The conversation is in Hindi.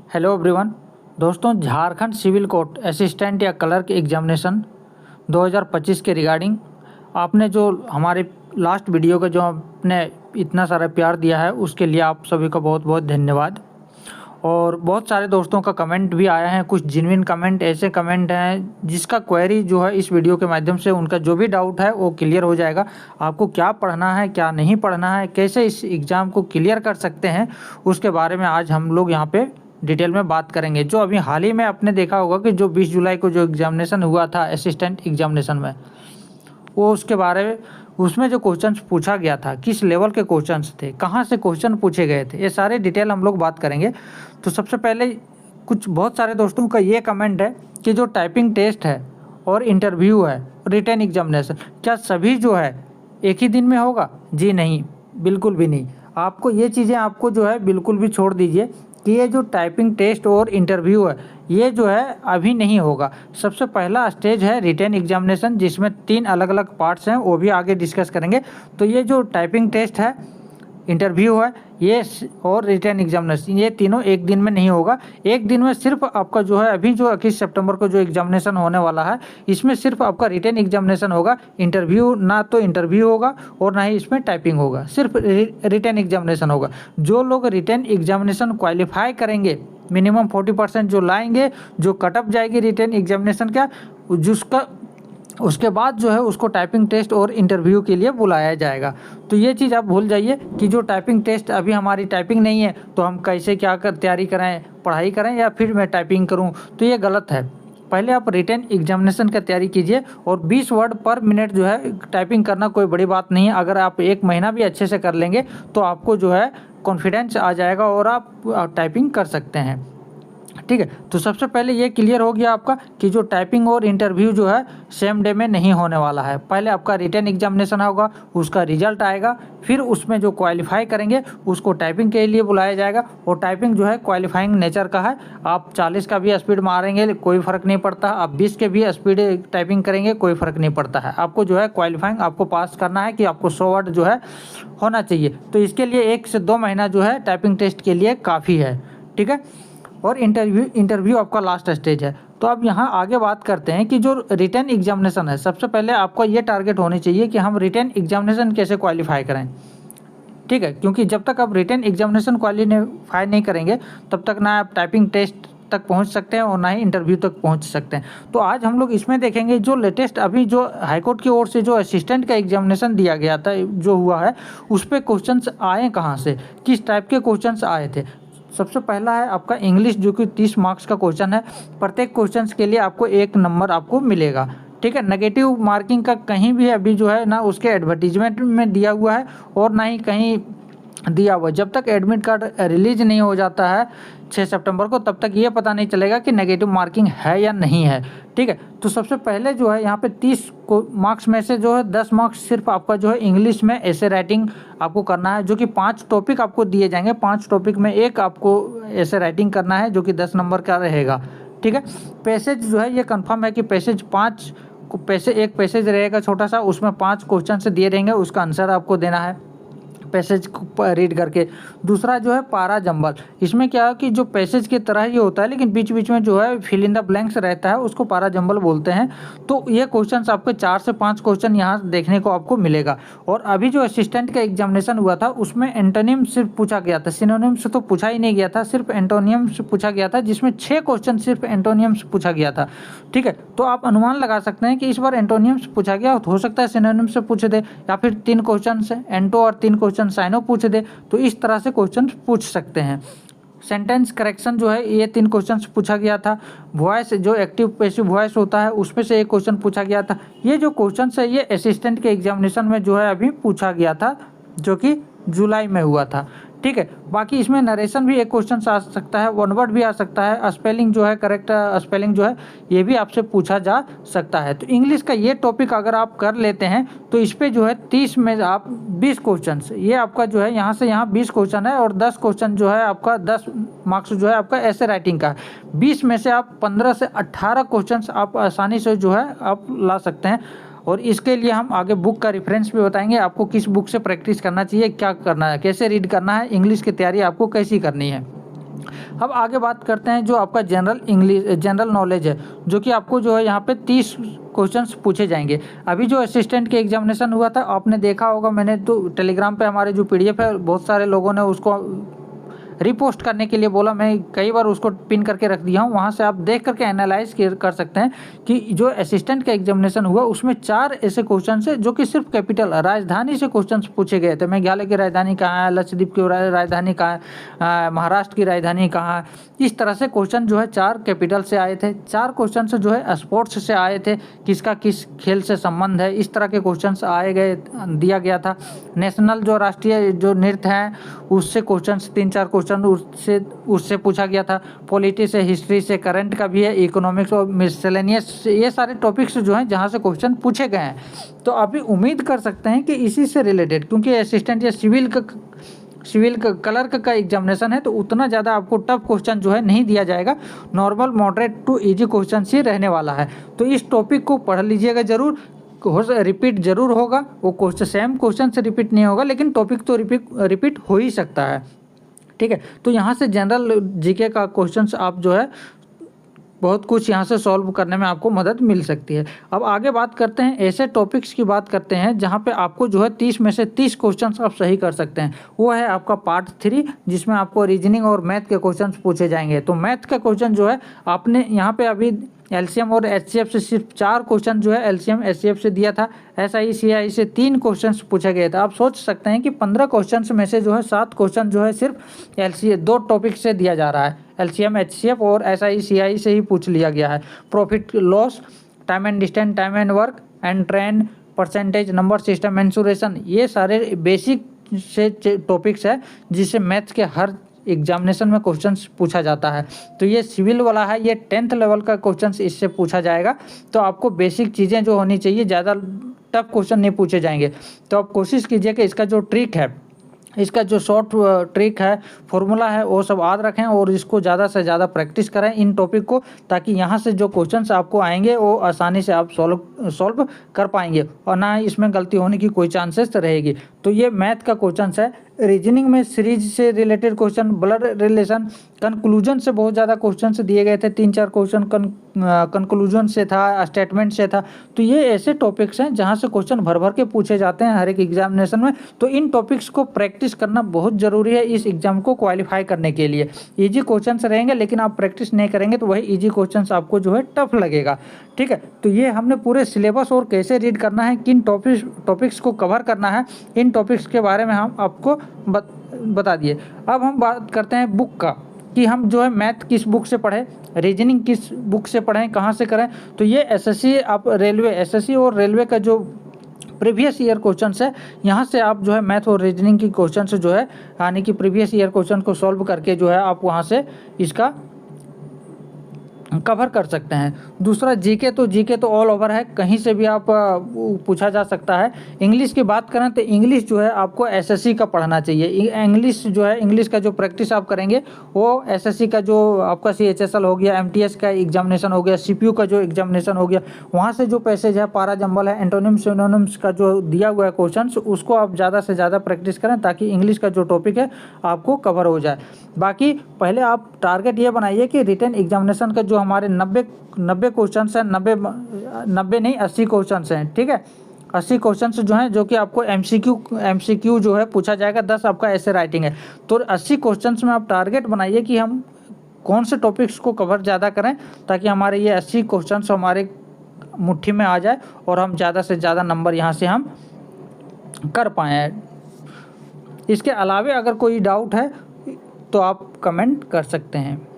Hello everyone. दोस्तों, झारखंड सिविल कोर्ट असिस्टेंट या क्लर्क एग्जामिनेशन 2025 के रिगार्डिंग आपने जो हमारे लास्ट वीडियो का जो आपने इतना सारा प्यार दिया है उसके लिए आप सभी का बहुत बहुत धन्यवाद। और बहुत सारे दोस्तों का कमेंट भी आया है, कुछ जेन्युइन कमेंट, ऐसे कमेंट हैं जिसका क्वेरी जो है इस वीडियो के माध्यम से उनका जो भी डाउट है वो क्लियर हो जाएगा। आपको क्या पढ़ना है, क्या नहीं पढ़ना है, कैसे इस एग्ज़ाम को क्लियर कर सकते हैं, उसके बारे में आज हम लोग यहाँ पे डिटेल में बात करेंगे। जो अभी हाल ही में आपने देखा होगा कि जो 20 जुलाई को जो एग्जामिनेशन हुआ था असिस्टेंट एग्जामिनेशन में, वो उसके बारे में उसमें जो क्वेश्चंस पूछा गया था, किस लेवल के क्वेश्चंस थे, कहाँ से क्वेश्चन पूछे गए थे, ये सारे डिटेल हम लोग बात करेंगे। तो सबसे पहले कुछ बहुत सारे दोस्तों का ये कमेंट है कि जो टाइपिंग टेस्ट है और इंटरव्यू है, रिटन एग्जामिनेशन, क्या सभी जो है एक ही दिन में होगा? जी नहीं, बिल्कुल भी नहीं। आपको ये चीज़ें आपको जो है बिल्कुल भी छोड़ दीजिए कि ये जो टाइपिंग टेस्ट और इंटरव्यू है ये जो है अभी नहीं होगा। सबसे पहला स्टेज है रिटन एग्जामिनेशन, जिसमें 3 अलग अलग पार्ट्स हैं, वो भी आगे डिस्कस करेंगे। तो ये जो टाइपिंग टेस्ट है, इंटरव्यू है, ये और रिटन एग्जामिनेशन, ये तीनों एक दिन में नहीं होगा। एक दिन में सिर्फ आपका जो है अभी जो 21 सितंबर को जो एग्जामिनेशन होने वाला है, इसमें सिर्फ आपका रिटन एग्जामिनेशन होगा। इंटरव्यू ना तो इंटरव्यू होगा और ना ही इसमें टाइपिंग होगा, सिर्फ रिटन एग्जामिनेशन होगा। जो लोग रिटन एग्जामिनेशन क्वालिफाई करेंगे, मिनिमम 40% जो लाएंगे, जो कटअप जाएगी रिटन एग्जामिनेशन का, जिसका उसके बाद जो है उसको टाइपिंग टेस्ट और इंटरव्यू के लिए बुलाया जाएगा। तो ये चीज़ आप भूल जाइए कि जो टाइपिंग टेस्ट, अभी हमारी टाइपिंग नहीं है तो हम कैसे क्या कर तैयारी करें, पढ़ाई करें या फिर मैं टाइपिंग करूं, तो ये गलत है। पहले आप रिटन एग्जामिनेशन का तैयारी कीजिए और 20 वर्ड पर मिनट जो है टाइपिंग करना कोई बड़ी बात नहीं है। अगर आप 1 महीना भी अच्छे से कर लेंगे तो आपको जो है कॉन्फिडेंस आ जाएगा और आप टाइपिंग कर सकते हैं। ठीक है, तो सबसे पहले ये क्लियर हो गया आपका कि जो टाइपिंग और इंटरव्यू जो है सेम डे में नहीं होने वाला है। पहले आपका रिटन एग्जामिनेशन होगा, उसका रिजल्ट आएगा, फिर उसमें जो क्वालिफाई करेंगे उसको टाइपिंग के लिए बुलाया जाएगा। और टाइपिंग जो है क्वालिफाइंग नेचर का है। आप 40 का भी स्पीड मारेंगे कोई फ़र्क नहीं पड़ता, आप 20 के भी स्पीड टाइपिंग करेंगे कोई फ़र्क नहीं पड़ता है। आपको जो है क्वालिफाइंग आपको पास करना है कि आपको 100 वर्ड जो है होना चाहिए। तो इसके लिए 1 से 2 महीना जो है टाइपिंग टेस्ट के लिए काफ़ी है। ठीक है, और इंटरव्यू आपका लास्ट स्टेज है। तो अब यहाँ आगे बात करते हैं कि जो रिटन एग्जामिनेशन है, सबसे पहले आपका ये टारगेट होनी चाहिए कि हम रिटन एग्जामिनेशन कैसे क्वालिफाई करें। ठीक है, क्योंकि जब तक आप रिटन एग्जामिनेशन क्वालिफाई नहीं करेंगे तब तक ना आप टाइपिंग टेस्ट तक पहुंच सकते हैं और ना ही इंटरव्यू तक पहुंच सकते हैं। तो आज हम लोग इसमें देखेंगे जो लेटेस्ट अभी जो हाईकोर्ट की ओर से जो असिस्टेंट का एग्जामिनेशन दिया गया था, जो हुआ है, उस पर क्वेश्चंस आए कहाँ से, किस टाइप के क्वेश्चंस आए थे। सबसे पहला है आपका इंग्लिश, जो कि 30 मार्क्स का क्वेश्चन है। प्रत्येक क्वेश्चन के लिए आपको 1 नंबर आपको मिलेगा। ठीक है, नेगेटिव मार्किंग का कहीं भी अभी जो है ना उसके एडवर्टीजमेंट में दिया हुआ है और ना ही कहीं दिया हुआ। जब तक एडमिट कार्ड रिलीज नहीं हो जाता है 6 सितंबर को, तब तक ये पता नहीं चलेगा कि नेगेटिव मार्किंग है या नहीं है। ठीक है, तो सबसे पहले जो है यहाँ पे 30 मार्क्स में से जो है 10 मार्क्स सिर्फ आपका जो है इंग्लिश में ऐसे राइटिंग आपको करना है, जो कि 5 टॉपिक आपको दिए जाएंगे। 5 टॉपिक में एक आपको ऐसे राइटिंग करना है जो कि 10 नंबर का रहेगा। ठीक है, पैसेज जो है ये कंफर्म है कि पैसेज 5 एक पैसेज रहेगा छोटा सा, उसमें 5 क्वेश्चन से दिए रहेंगे, उसका आंसर आपको देना है पैसेज को रीड करके। दूसरा जो है पारा जंबल, इसमें क्या है कि जो पैसेज की तरह ही होता है लेकिन बीच बीच में जो है फिल इन द ब्लैंक्स रहता है, उसको पारा जंबल बोलते हैं। तो ये क्वेश्चंस आपको 4 से 5 क्वेश्चन यहाँ देखने को आपको मिलेगा। और अभी जो असिस्टेंट का एग्जामिनेशन हुआ था उसमें एंटोनिम सिर्फ पूछा गया था, सिनोनिम से तो पूछा ही नहीं गया था, सिर्फ एंटोनियम से पूछा गया था, जिसमें 6 क्वेश्चन सिर्फ एंटोनियम से पूछा गया था। ठीक है, तो आप अनुमान लगा सकते हैं कि इस बार एंटोनियम से पूछा गया, हो सकता है सिनोनिम से पूछ दे, या फिर 3 क्वेश्चन से एंटो और 3 क्वेश्चन साइनो पूछ दे। तो इस तरह से क्वेश्चन पूछ सकते हैं। सेंटेंस करेक्शन जो है ये 3 क्वेश्चन पूछा गया था। वॉइस, जो एक्टिव पैसिव वॉइस होता है, उसमें से 1 क्वेश्चन पूछा गया था। ये जो क्वेश्चन है ये असिस्टेंट के एग्जामिनेशन में जो है अभी पूछा गया था, जो कि जुलाई में हुआ था। ठीक है, बाकी इसमें नरेशन भी 1 क्वेश्चन आ सकता है, वन वर्ड भी आ सकता है, स्पेलिंग जो है करेक्ट स्पेलिंग जो है ये भी आपसे पूछा जा सकता है। तो इंग्लिश का ये टॉपिक अगर आप कर लेते हैं तो इस पे जो है 30 में आप 20 क्वेश्चन, ये आपका जो है यहाँ से यहाँ 20 क्वेश्चन है और 10 क्वेश्चन जो है आपका 10 मार्क्स जो है आपका ऐसे राइटिंग का है। 20 में से आप 15 से 18 क्वेश्चन आप आसानी से जो है आप ला सकते हैं। और इसके लिए हम आगे बुक का रेफरेंस भी बताएंगे, आपको किस बुक से प्रैक्टिस करना चाहिए, क्या करना है, कैसे रीड करना है, इंग्लिश की तैयारी आपको कैसी करनी है। अब आगे बात करते हैं जो आपका जनरल नॉलेज है, जो कि आपको जो है यहाँ पे 30 क्वेश्चंस पूछे जाएंगे। अभी जो असिस्टेंट के एग्जामिनेशन हुआ था, आपने देखा होगा, मैंने तो टेलीग्राम पे हमारे जो पीडीएफ है, बहुत सारे लोगों ने उसको रिपोस्ट करने के लिए बोला, मैं कई बार उसको पिन करके रख दिया हूँ, वहाँ से आप देख करके एनालाइज कर सकते हैं कि जो असिस्टेंट का एग्जामिनेशन हुआ उसमें 4 ऐसे क्वेश्चन है जो कि सिर्फ कैपिटल राजधानी से क्वेश्चन पूछे गए थे। मेघालय की राजधानी कहाँ है, लक्षद्वीप की राजधानी कहाँ है, महाराष्ट्र की राजधानी कहाँ है, इस तरह से क्वेश्चन जो है 4 कैपिटल से आए थे। 4 क्वेश्चन जो है स्पोर्ट्स से आए थे, किसका किस खेल से संबंध है, इस तरह के क्वेश्चन दिया गया था। नेशनल जो राष्ट्रीय जो नृत्य है उससे क्वेश्चन 3-4 क्वेश्चन उससे पूछा गया था। पॉलिटी से, हिस्ट्री से, करंट का भी है, इकोनॉमिक्स और मिसलेनियस, ये सारे टॉपिक्स जो हैं जहाँ से क्वेश्चन पूछे गए हैं। तो अभी उम्मीद कर सकते हैं कि इसी से रिलेटेड, क्योंकि असिस्टेंट या सिविल का क्लर्क का एग्जामिनेशन है, तो उतना ज़्यादा आपको टफ क्वेश्चन जो है नहीं दिया जाएगा, normal moderate to easy question ही रहने वाला है। तो इस टॉपिक को पढ़ लीजिएगा जरूर। रिपीट जरूर होगा, वो क्वेश्चन सेम क्वेश्चन से रिपीट नहीं होगा, लेकिन टॉपिक तो रिपीट हो ही सकता है। ठीक है, तो यहाँ से जनरल जीके का क्वेश्चंस आप जो है बहुत कुछ यहाँ से सॉल्व करने में आपको मदद मिल सकती है। अब आगे बात करते हैं, ऐसे टॉपिक्स की बात करते हैं जहाँ पे आपको जो है 30 में से 30 क्वेश्चंस आप सही कर सकते हैं। वो है आपका पार्ट 3, जिसमें आपको रीजनिंग और मैथ के क्वेश्चंस पूछे जाएंगे। तो मैथ का क्वेश्चन जो है आपने यहाँ पे अभी एलसीएम और एचसीएफ से सिर्फ 4 क्वेश्चन जो है एलसीएम एचसीएफ से दिया था। एसआई सीआई से 3 क्वेश्चंस पूछे गए थे। आप सोच सकते हैं कि 15 क्वेश्चंस में से जो है 7 क्वेश्चन जो है सिर्फ एलसीएम 2 टॉपिक से दिया जा रहा है, एलसीएम एचसीएफ और एसआई सीआई से ही पूछ लिया गया है। Profit loss, time and distance, time and work and train, percentage, number system, mensuration, ये सारे बेसिक से टॉपिक्स है जिससे मैथ्स के हर एग्जामिनेशन में क्वेश्चंस पूछा जाता है। तो ये सिविल वाला है, ये 10th लेवल का क्वेश्चंस इससे पूछा जाएगा। तो आपको बेसिक चीज़ें जो होनी चाहिए, ज़्यादा टफ क्वेश्चन नहीं पूछे जाएंगे। तो आप कोशिश कीजिए कि इसका जो ट्रिक है, इसका जो शॉर्ट ट्रिक है, फॉर्मूला है, वो सब याद रखें और इसको ज़्यादा से ज़्यादा प्रैक्टिस करें इन टॉपिक को, ताकि यहाँ से जो क्वेश्चंस आपको आएंगे वो आसानी से आप सॉल्व कर पाएंगे और ना ही इसमें गलती होने की कोई चांसेस रहेगी। तो ये मैथ का क्वेश्चंस है। रीजनिंग में सीरीज से related question, blood relation, conclusion से बहुत ज़्यादा क्वेश्चन दिए गए थे। 3-4 क्वेश्चन कंक्लूजन से था, स्टेटमेंट से था। तो ये ऐसे टॉपिक्स हैं जहाँ से क्वेश्चन भर भर के पूछे जाते हैं हर एक एग्जामिनेशन में। तो इन टॉपिक्स को प्रैक्टिस करना बहुत ज़रूरी है इस एग्जाम को क्वालिफाई करने के लिए। ईजी क्वेश्चन रहेंगे, लेकिन आप प्रैक्टिस नहीं करेंगे तो वही ईजी क्वेश्चन आपको जो है टफ लगेगा। ठीक है, तो ये हमने पूरे सिलेबस और कैसे रीड करना है, किन टॉपिक्स को कवर करना है, इन टॉपिक्स के बारे में हम आपको बता दिए। अब हम बात करते हैं बुक का, कि हम जो है मैथ किस बुक से पढ़ें, रीजनिंग किस बुक से पढ़ें, कहाँ से करें। तो ये एसएससी एसएससी और रेलवे का जो प्रीवियस ईयर क्वेश्चन है, यहाँ से आप जो है मैथ और रीजनिंग की क्वेश्चन से जो है, यानी कि प्रीवियस ईयर क्वेश्चन को सॉल्व करके जो है आप वहाँ से इसका कवर कर सकते हैं। दूसरा जीके तो ऑल ओवर है, कहीं से भी आप पूछा जा सकता है। इंग्लिश की बात करें तो इंग्लिश जो है आपको एसएससी का पढ़ना चाहिए। इंग्लिश जो है, इंग्लिश का जो प्रैक्टिस आप करेंगे वो एसएससी का जो आपका सीएचएसएल हो गया, एमटीएस का एग्जामिनेशन हो गया, सीपीयू का जो एग्जामिनेशन हो गया, वहाँ से जो पैसेज है, पारा जंबल है, एंटोनिम्स सिनोनिम्स का जो दिया हुआ है क्वेश्चन, उसको आप ज़्यादा से ज़्यादा प्रैक्टिस करें ताकि इंग्लिश का जो टॉपिक है आपको कवर हो जाए। बाकी पहले आप टारगेट ये बनाइए कि रिटन एग्जामिनेशन का जो हमारे 90 क्वेश्चन है, 90 नहीं 80 क्वेश्चन हैं। ठीक है, 80 क्वेश्चन जो हैं जो कि आपको एमसीक्यू जो है पूछा जाएगा, 10 आपका ऐसे राइटिंग है। तो 80 क्वेश्चन में आप टारगेट बनाइए कि हम कौन से टॉपिक्स को कवर ज़्यादा करें, ताकि हमारे ये 80 क्वेश्चन हमारे मुट्ठी में आ जाए और हम ज़्यादा से ज़्यादा नंबर यहाँ से हम कर पाएँ। इसके अलावा अगर कोई डाउट है तो आप कमेंट कर सकते हैं।